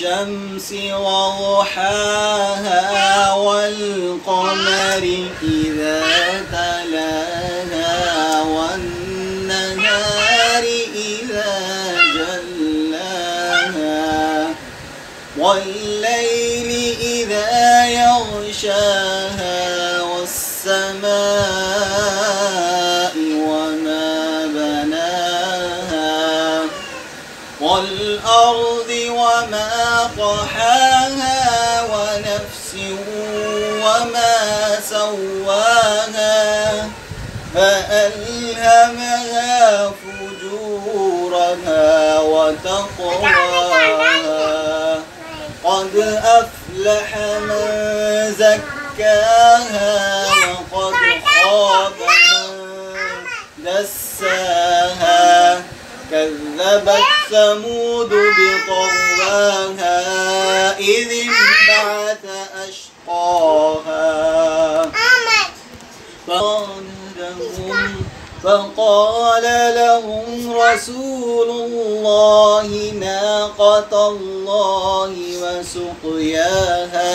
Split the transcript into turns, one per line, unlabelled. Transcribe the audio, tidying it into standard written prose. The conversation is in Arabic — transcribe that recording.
والشمس وضحاها والقمر إذا تلاها والنهار إذا جلاها والليل إذا يغشاها والسماء وما بناها والأرض وما طحاها ونفس وما سواها فألهمها فجورها وتقواها قد أفلح من زكاها وقد خاب من دساها كذبت ثمود بطغواها إذ انبعث أشقاها فقال لهم رسول الله ناقة الله وسقياها